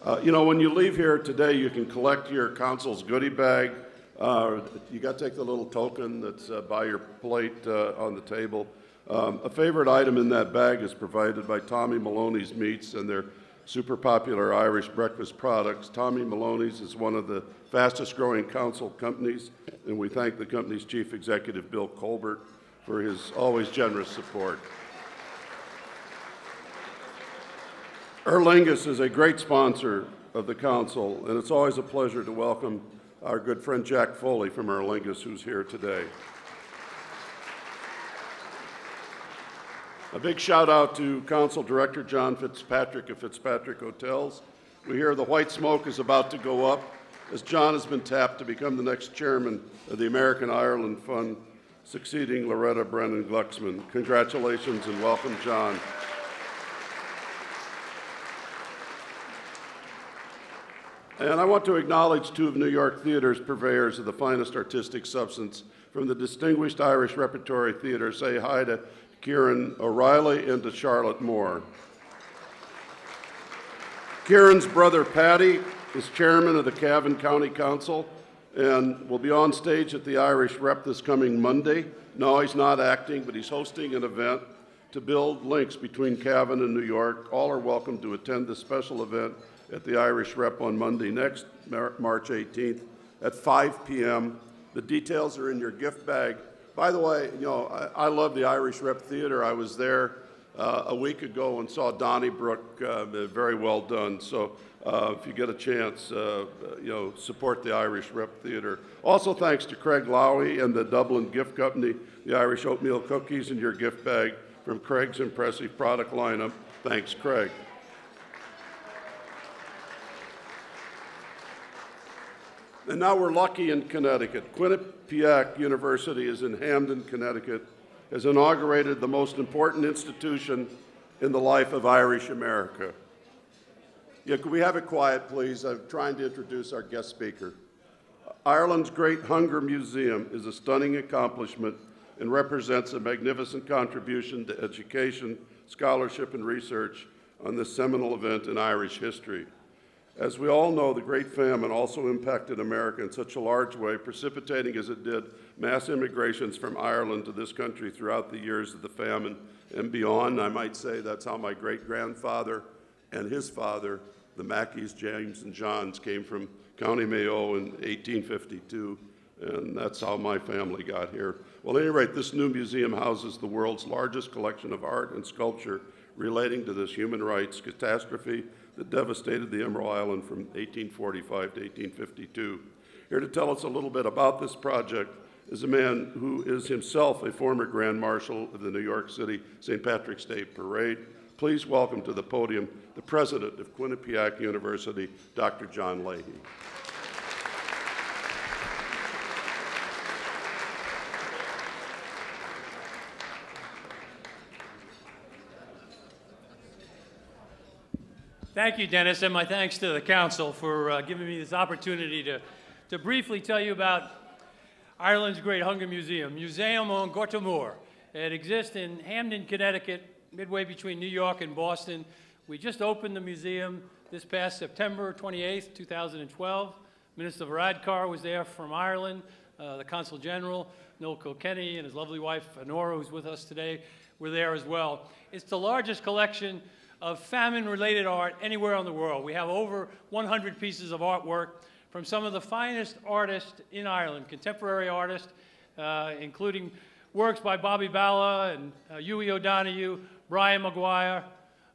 You know, when you leave here today, you can collect your council's goodie bag. You got to take the little token that's by your plate on the table. A favorite item in that bag is provided by Tommy Maloney's Meats and their super popular Irish breakfast products. Tommy Maloney's is one of the fastest growing council companies, and we thank the company's chief executive, Bill Colbert, for his always generous support. Aer Lingus is a great sponsor of the council, and it's always a pleasure to welcome our good friend Jack Foley from Aer Lingus, who's here today. A big shout out to Council Director John Fitzpatrick of Fitzpatrick Hotels. We hear the white smoke is about to go up as John has been tapped to become the next chairman of the American Ireland Fund, succeeding Loretta Brennan Glucksman. Congratulations and welcome, John. And I want to acknowledge two of New York theater's purveyors of the finest artistic substance from the distinguished Irish Repertory Theater. Say hi to Kieran O'Reilly and to Charlotte Moore. Kieran's brother Paddy is chairman of the Cavan County Council and will be on stage at the Irish Rep this coming Monday. No, he's not acting, but he's hosting an event to build links between Cavan and New York. All are welcome to attend this special event at the Irish Rep on Monday next, March 18th at 5 p.m. The details are in your gift bag. By the way, you know, I love the Irish Rep Theater. I was there a week ago and saw Donnybrook, very well done. So if you get a chance, you know, support the Irish Rep Theater. Also thanks to Craig Lowy and the Dublin Gift Company, the Irish Oatmeal Cookies in your gift bag from Craig's impressive product lineup. Thanks, Craig. And now we're lucky in Connecticut. Quinnipiac University is in Hamden, Connecticut, has inaugurated the most important institution in the life of Irish America. Yeah, could we have it quiet, please? I'm trying to introduce our guest speaker. Ireland's Great Hunger Museum is a stunning accomplishment and represents a magnificent contribution to education, scholarship, and research on this seminal event in Irish history. As we all know, the Great Famine also impacted America in such a large way, precipitating as it did mass immigrations from Ireland to this country throughout the years of the famine and beyond. I might say that's how my great-grandfather and his father, the Mackeys, James and Johns, came from County Mayo in 1852, and that's how my family got here. Well, at any rate, this new museum houses the world's largest collection of art and sculpture relating to this human rights catastrophe that devastated the Emerald Island from 1845 to 1852. Here to tell us a little bit about this project is a man who is himself a former Grand Marshal of the New York City St. Patrick's Day Parade. Please welcome to the podium the president of Quinnipiac University, Dr. John Leahy. Thank you, Dennis, and my thanks to the Council for giving me this opportunity to briefly tell you about Ireland's Great Hunger Museum, Museum on Gortamore. It exists in Hamden, Connecticut, midway between New York and Boston. We just opened the museum this past September 28th, 2012. Minister Varadkar was there from Ireland, the Consul General, Noel Kilkenny, and his lovely wife, Honora, who's with us today, were there as well. It's the largest collection of famine-related art anywhere in the world. We have over 100 pieces of artwork from some of the finest artists in Ireland, contemporary artists, including works by Bobby Balla and Hughie O'Donoghue, Brian Maguire,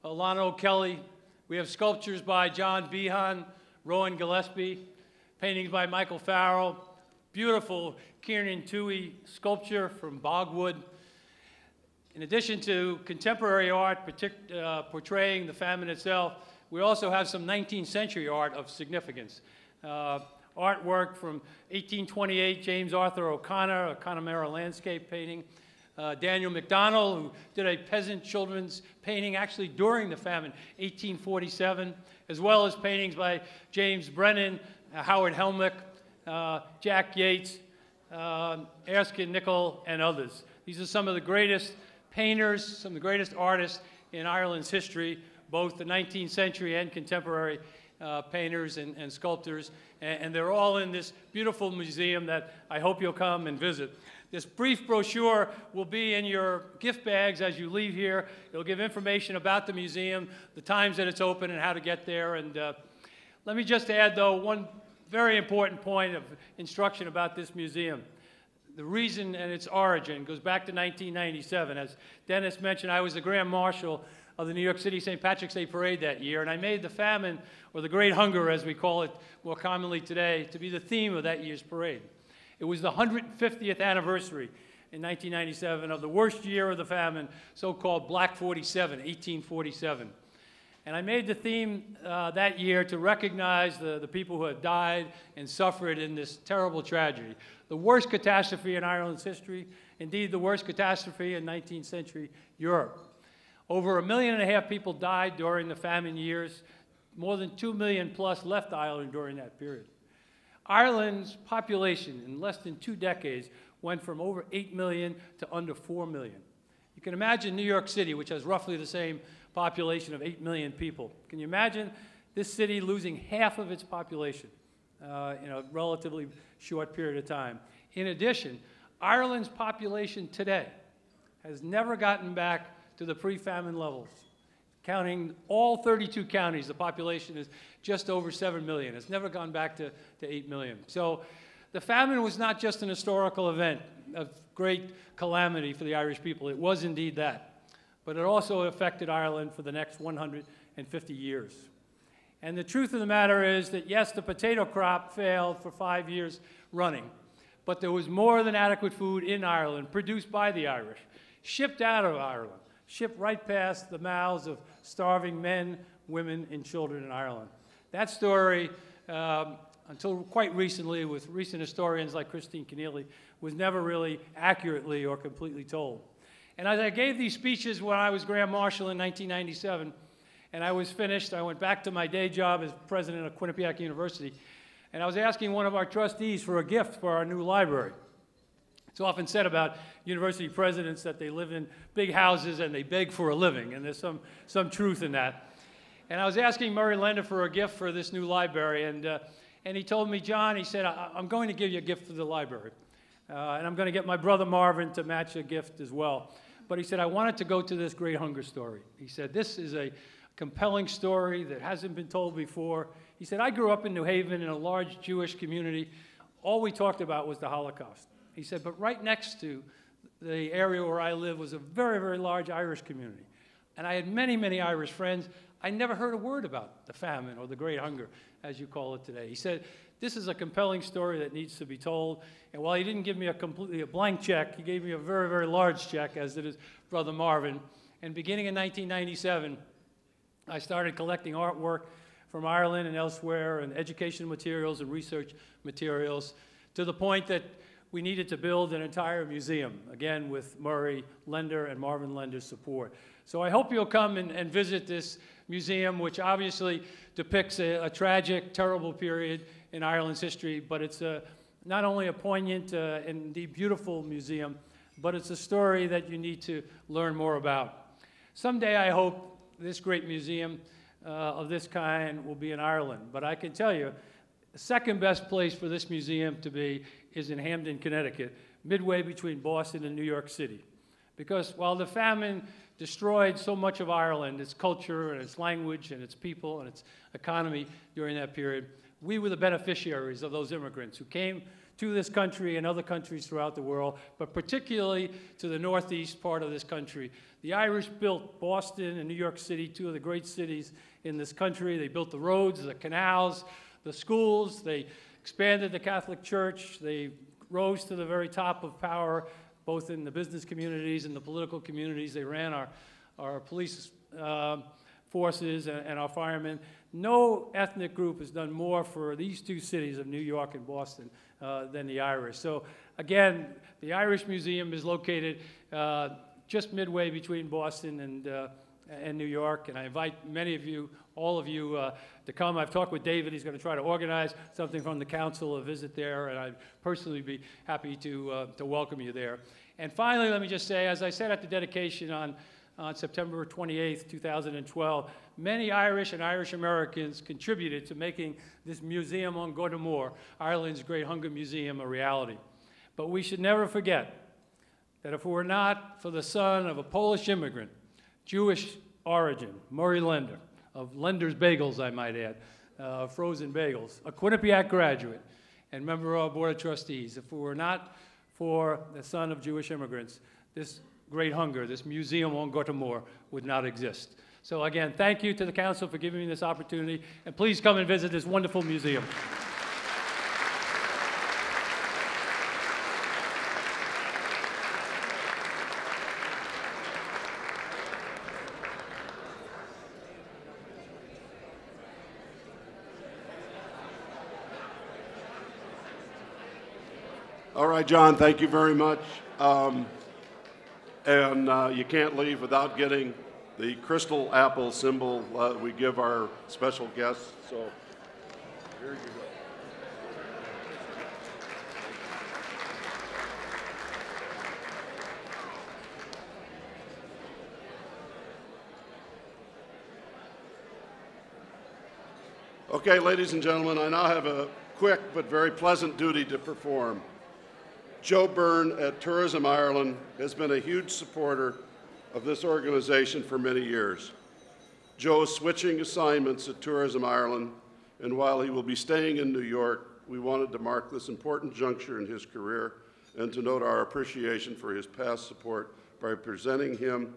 Lana O'Kelly. We have sculptures by John Behan, Rowan Gillespie, paintings by Michael Farrell, beautiful Kieran Toohey sculpture from Bogwood. In addition to contemporary art portraying the famine itself, we also have some 19th century art of significance. Artwork from 1828, James Arthur O'Connor, a Connemara landscape painting. Daniel MacDonald, who did a peasant children's painting actually during the famine, 1847, as well as paintings by James Brennan, Howard Helmick, Jack Yates, Erskine Nicol, and others. These are some of the greatest painters, some of the greatest artists in Ireland's history, both the 19th century and contemporary. painters and sculptors, and they're all in this beautiful museum that I hope you'll come and visit. This brief brochure will be in your gift bags as you leave here. It'll give information about the museum, the times that it's open, and how to get there. And let me just add, though, one very important point of instruction about this museum. The reason and its origin goes back to 1997. As Dennis mentioned, I was the Grand Marshal of the New York City St. Patrick's Day Parade that year, and I made the famine, or the Great Hunger as we call it more commonly today, to be the theme of that year's parade. It was the 150th anniversary in 1997 of the worst year of the famine, so-called Black 47, 1847. And I made the theme that year to recognize the people who had died and suffered in this terrible tragedy. The worst catastrophe in Ireland's history, indeed the worst catastrophe in 19th century Europe. Over 1.5 million people died during the famine years. More than 2 million plus left Ireland during that period. Ireland's population in less than 2 decades went from over 8 million to under 4 million. You can imagine New York City, which has roughly the same population of 8 million people. Can you imagine this city losing half of its population in a relatively short period of time? In addition, Ireland's population today has never gotten back to the pre-famine levels. Counting all 32 counties, the population is just over 7 million. It's never gone back to 8 million. So the famine was not just an historical event of great calamity for the Irish people. It was indeed that. But it also affected Ireland for the next 150 years. And the truth of the matter is that, yes, the potato crop failed for 5 years running, but there was more than adequate food in Ireland, produced by the Irish, shipped out of Ireland, shipped right past the mouths of starving men, women, and children in Ireland. That story, until quite recently, with recent historians like Christine Keneally, was never really accurately or completely told. And as I gave these speeches when I was Grand Marshal in 1997, and I was finished, I went back to my day job as president of Quinnipiac University, and I was asking one of our trustees for a gift for our new library. It's often said about university presidents that they live in big houses and they beg for a living, and there's some truth in that. And I was asking Murray Lender for a gift for this new library, and he told me, John, he said, I'm going to give you a gift for the library. And I'm going to get my brother Marvin to match a gift as well. But he said, I wanted to go to this Great Hunger story. He said, this is a compelling story that hasn't been told before. He said, I grew up in New Haven in a large Jewish community. All we talked about was the Holocaust. He said, but right next to the area where I live was a very, very large Irish community. And I had many, many Irish friends. I never heard a word about the famine or the Great Hunger, as you call it today. He said, this is a compelling story that needs to be told. And while he didn't give me completely a blank check, he gave me a very, very large check, as did his brother Marvin. And beginning in 1997, I started collecting artwork from Ireland and elsewhere, and educational materials and research materials, to the point that we needed to build an entire museum, again with Murray Lender and Marvin Lender's support. So I hope you'll come and visit this museum, which obviously depicts a tragic, terrible period in Ireland's history, but it's not only a poignant and indeed beautiful museum, but it's a story that you need to learn more about. Someday I hope this great museum of this kind will be in Ireland, but I can tell you, the second best place for this museum to be is in Hamden, Connecticut, midway between Boston and New York City. Because while the famine destroyed so much of Ireland, its culture and its language and its people and its economy during that period, we were the beneficiaries of those immigrants who came to this country and other countries throughout the world, but particularly to the northeast part of this country. The Irish built Boston and New York City, two of the great cities in this country. They built the roads, the canals, the schools. They expanded the Catholic Church. They rose to the very top of power, both in the business communities and the political communities. They ran our police forces and our firemen. No ethnic group has done more for these two cities of New York and Boston than the Irish. So again, the Irish Museum is located just midway between Boston and New York, and I invite many of you, all of you, to come. I've talked with David. He's going to try to organize something from the council, a visit there, and I'd personally be happy to welcome you there. And finally, let me just say, as I said at the dedication on on September 28, 2012, many Irish and Irish Americans contributed to making this museum on Gortamore, Ireland's Great Hunger Museum, a reality. But we should never forget that if it were not for the son of a Polish immigrant, Jewish origin, Murray Lender, of Lender's Bagels, I might add, frozen bagels, a Quinnipiac graduate and member of our Board of Trustees, if it were not for the son of Jewish immigrants, this Great Hunger, this museum on Gortamore, would not exist. So again, thank you to the council for giving me this opportunity, and please come and visit this wonderful museum. All right, John, thank you very much. You can't leave without getting the crystal apple symbol we give our special guests. So here you go. Okay, ladies and gentlemen, I now have a quick but very pleasant duty to perform. Joe Byrne at Tourism Ireland has been a huge supporter of this organization for many years. Joe is switching assignments at Tourism Ireland, and while he will be staying in New York, we wanted to mark this important juncture in his career and to note our appreciation for his past support by presenting him,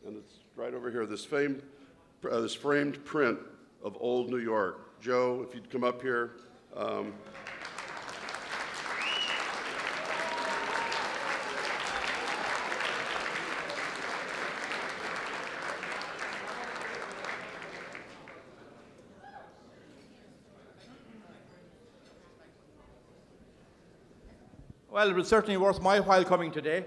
and it's right over here, this framed print of Old New York. Joe, if you'd come up here. Well, it was certainly worth my while coming today.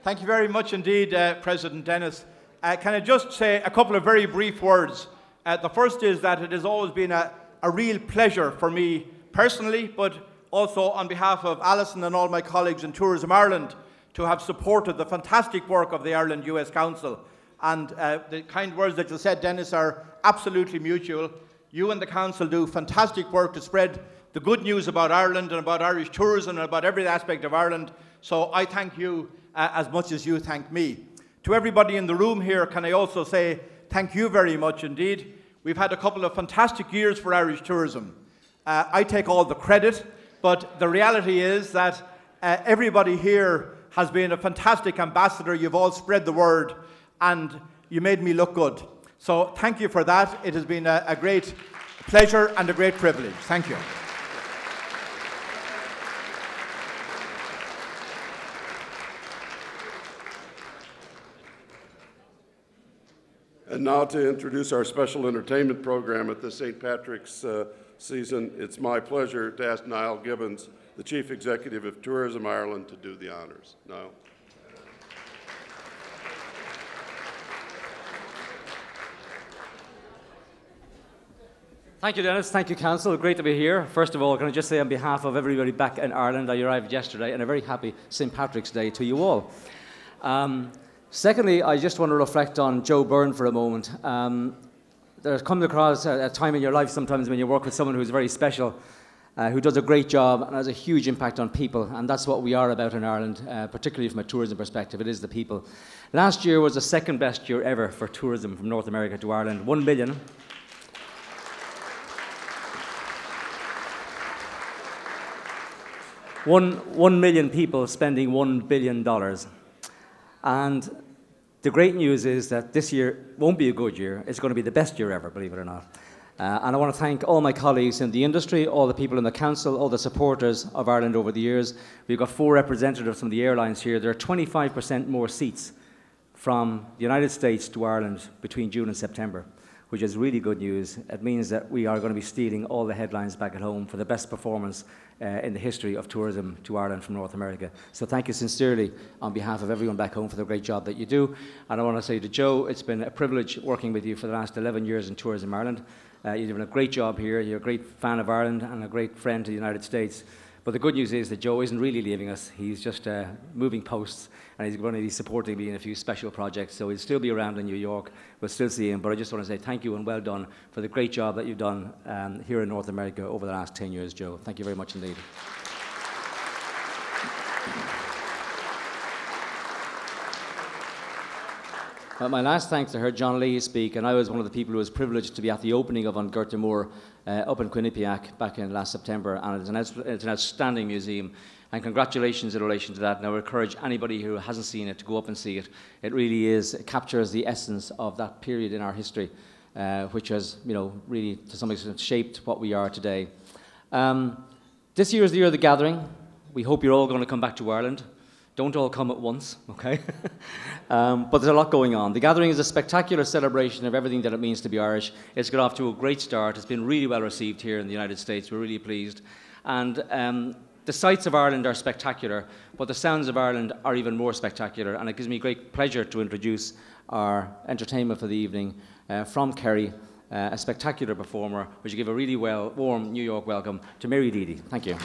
Thank you very much indeed, President Dennis. Can I just say a couple of very brief words? The first is that it has always been a real pleasure for me personally, but also on behalf of Alison and all my colleagues in Tourism Ireland, to have supported the fantastic work of the Ireland-U.S. Council. And the kind words that you said, Dennis, are absolutely mutual. You and the Council do fantastic work to spread the good news about Ireland and about Irish tourism and about every aspect of Ireland. So I thank you as much as you thank me. To everybody in the room here, can I also say thank you very much indeed. We've had a couple of fantastic years for Irish tourism. I take all the credit, but the reality is that everybody here has been a fantastic ambassador. You've all spread the word and you made me look good. So thank you for that. It has been a great pleasure and a great privilege. Thank you. And now to introduce our special entertainment program at the St. Patrick's season, it's my pleasure to ask Niall Gibbons, the Chief Executive of Tourism Ireland, to do the honors. Niall. Thank you, Dennis. Thank you, Council. Great to be here. First of all, can I just say on behalf of everybody back in Ireland, I arrived yesterday, and a very happy St. Patrick's Day to you all. Secondly, I just want to reflect on Joe Byrne for a moment. There comes across a time in your life sometimes when you work with someone who's very special, who does a great job and has a huge impact on people, and that's what we are about in Ireland, particularly from a tourism perspective. It is the people. Last year was the second best year ever for tourism from North America to Ireland. 1 million. One million people spending $1 billion. And the great news is that this year won't be a good year. It's going to be the best year ever, believe it or not. And I want to thank all my colleagues in the industry, all the people in the council, all the supporters of Ireland over the years. We've got 4 representatives from the airlines here. There are 25% more seats from the United States to Ireland between June and September, which is really good news. It means that we are going to be stealing all the headlines back at home for the best performance in the history of tourism to Ireland from North America. So thank you sincerely on behalf of everyone back home for the great job that you do. And I want to say to Joe, it's been a privilege working with you for the last 11 years in Tourism Ireland. You've done a great job here. You're a great fan of Ireland and a great friend to the United States. But the good news is that Joe isn't really leaving us. He's just moving posts, and he's going to be supporting me in a few special projects. So he'll still be around in New York. We'll still see him. But I just want to say thank you and well done for the great job that you've done here in North America over the last 10 years, Joe. Thank you very much indeed. My last thanks, I heard John Lee speak, and I was one of the people who was privileged to be at the opening of An Gorta Mór up in Quinnipiac back in last September, and it's an outstanding museum, and congratulations in relation to that, and I would encourage anybody who hasn't seen it to go up and see it. It really it captures the essence of that period in our history, which has, really to some extent shaped what we are today. This year is the year of the gathering. We hope you're all going to come back to Ireland. Don't all come at once, okay? But there's a lot going on. The gathering is a spectacular celebration of everything that it means to be Irish. It's got off to a great start. It's been really well received here in the United States. We're really pleased. And the sights of Ireland are spectacular, but the sounds of Ireland are even more spectacular. And it gives me great pleasure to introduce our entertainment for the evening from Kerry, a spectacular performer, which will give a really warm New York welcome to Mary Deedy. Thank you.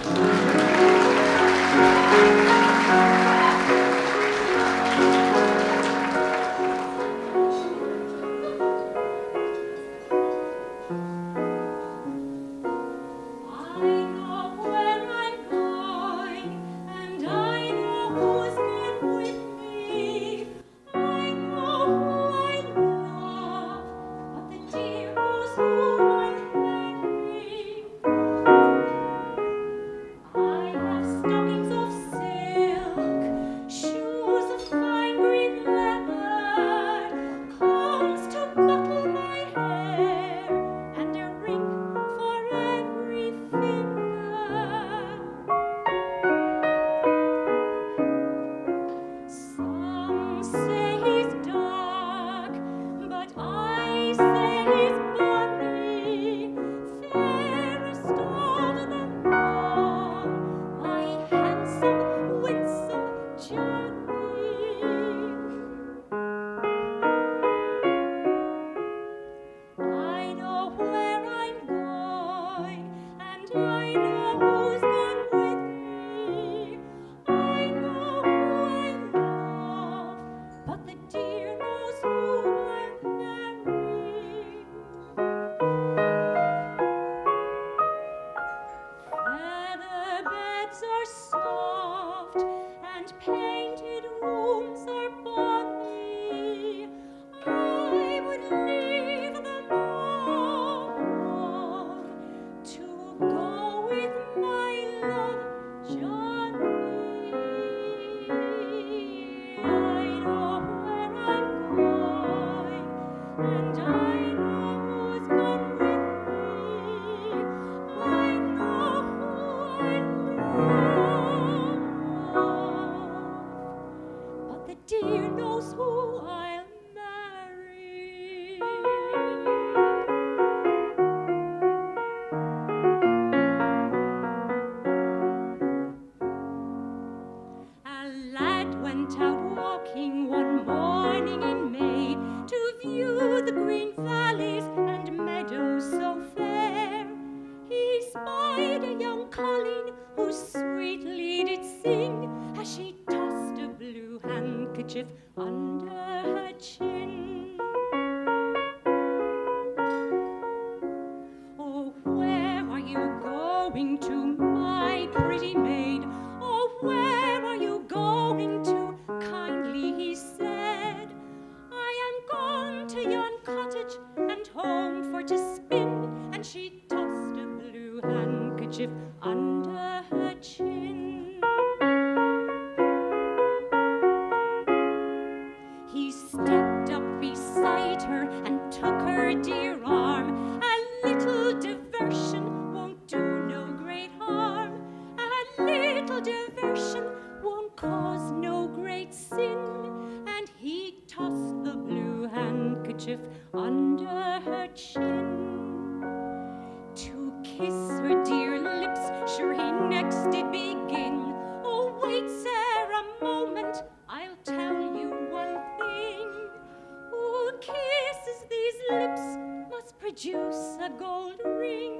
Produce a gold ring,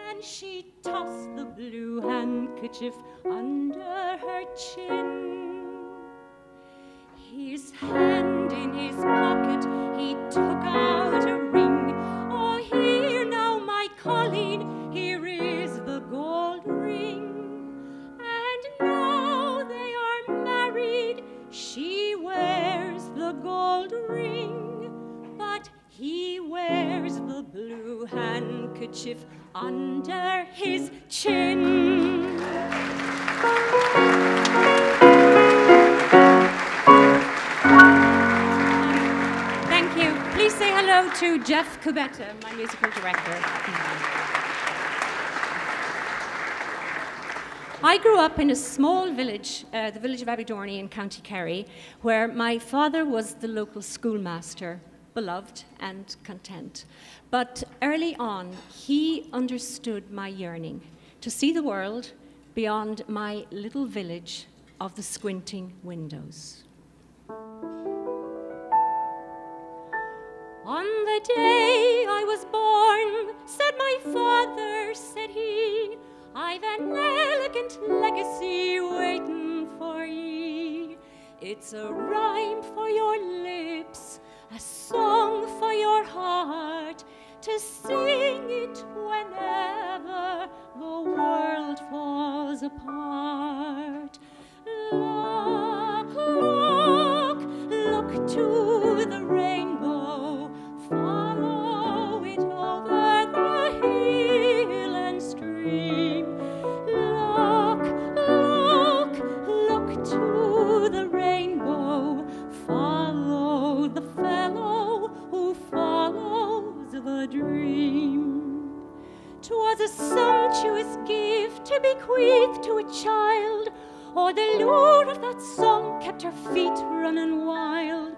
and she tossed the blue handkerchief under her chin. His hand in his pocket, he took out a ring. Oh, here now, my Colleen, here is the gold ring. And now they are married, she wears the gold ring, but he wears the blue handkerchief under his chin. Thank you. Please say hello to Jeff Kubetta, my musical director. I grew up in a small village, the village of Abbeydorney in County Kerry, where my father was the local schoolmaster, beloved and content. But early on, he understood my yearning to see the world beyond my little village of the squinting windows. On the day I was born, said my father, said he, I've an elegant legacy waiting for ye. It's a rhyme for your lips, a song for your heart, to sing it whenever the world falls apart. Look, look, look to the rainbow, follow it over the hill and stream. Look, look, look to the rainbow, follow the fellow who follows the dream. 'Twas a sumptuous gift to bequeath to a child, or the lure of that song kept her feet running wild.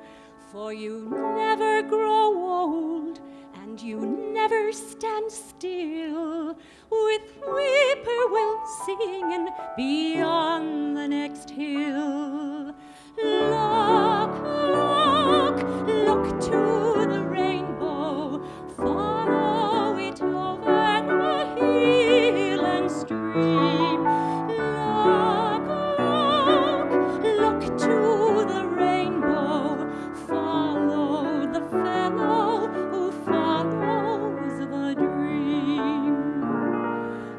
For you never grow old, and you never stand still, with whippoorwill singing beyond the next hill. Look, look, look to the rainbow, follow it over the hill and stream. Look, look, look to the rainbow, follow the fellow who follows the dream.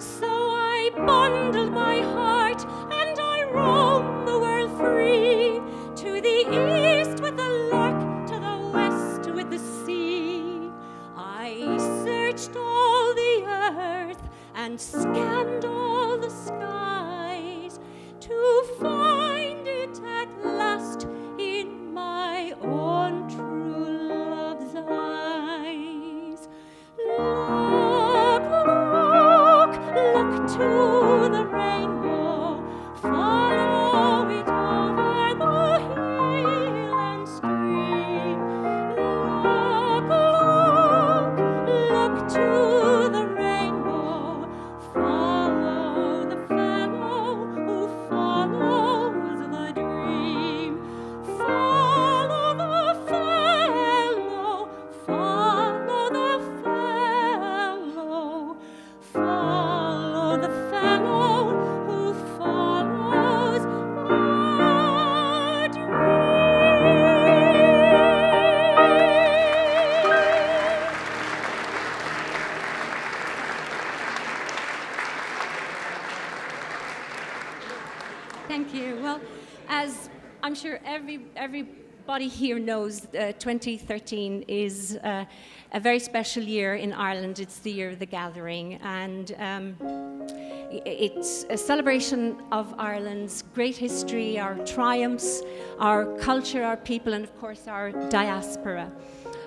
So I bundled my heart and I roamed the world free, to the east with the lark, to the west with the sea. I searched all the earth and scanned all the skies, to find it at last in my own true love's eyes. Look, look, look to the rainbow, follow it over the hill and stream. Look, look, look to the rainbow, follow the fellow who follows the dream. Follow the fellow, follow the fellow, follow the fellow who follows the dream. Thank you. Well, as I'm sure everybody here knows, 2013 is a very special year in Ireland. It's the year of the gathering, and it's a celebration of Ireland's great history, our triumphs, our culture, our people, and of course our diaspora.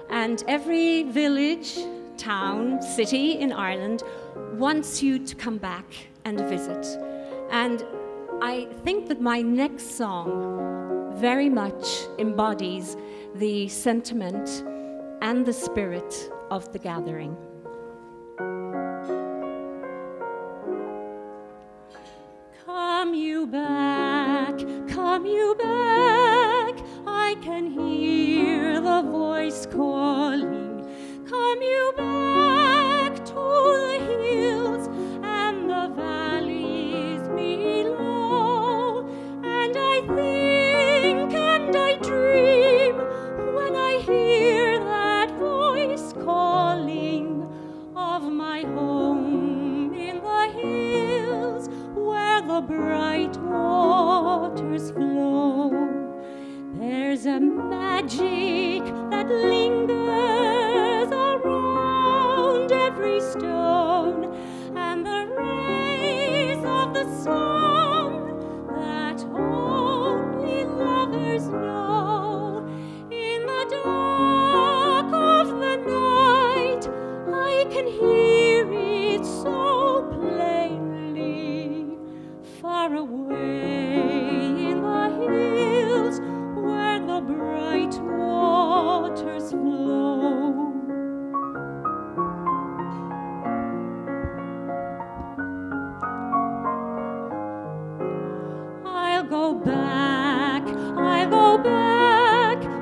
And every village, town, city in Ireland wants you to come back and visit. And I think that my next song very much embodies the sentiment and the spirit of the gathering. Come you back, I can hear the voice calling. Come you back to the hills my home in the hills where the bright waters flow. There's a magic that lingers around every stone, and the rays of the sun that only lovers know. In the dark of the night, I can hear it so plainly, far away in the hills where the bright waters flow. I'll go back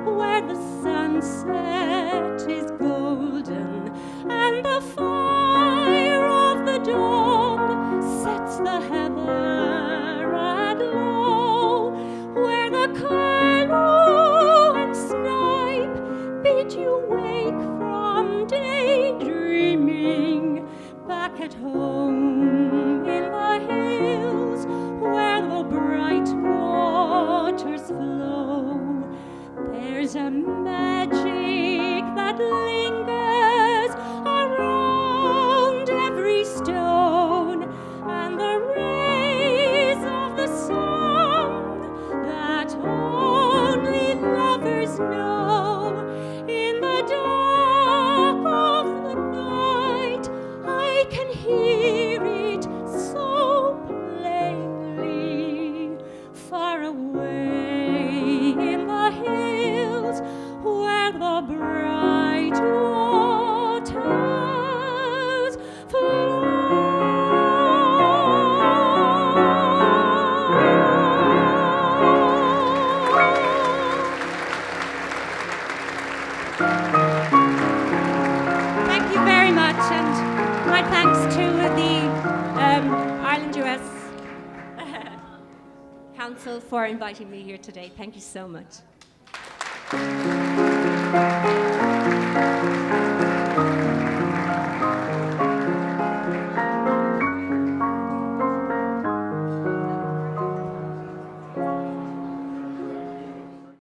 where the sunset is golden and the fire of the dawn sets the heather aglow, where the curlew and snipe bid you wake from daydreaming, back at home in the hills where the bright waters flow. There's a magic that lingers around every stone, and the rays of the sun that only lovers know. In the dark of the night, I can hear it so plainly, far away in the hills where the bright waters flow. Thank you very much, and my thanks to the Ireland-U.S. Council for inviting me here today. Thank you so much.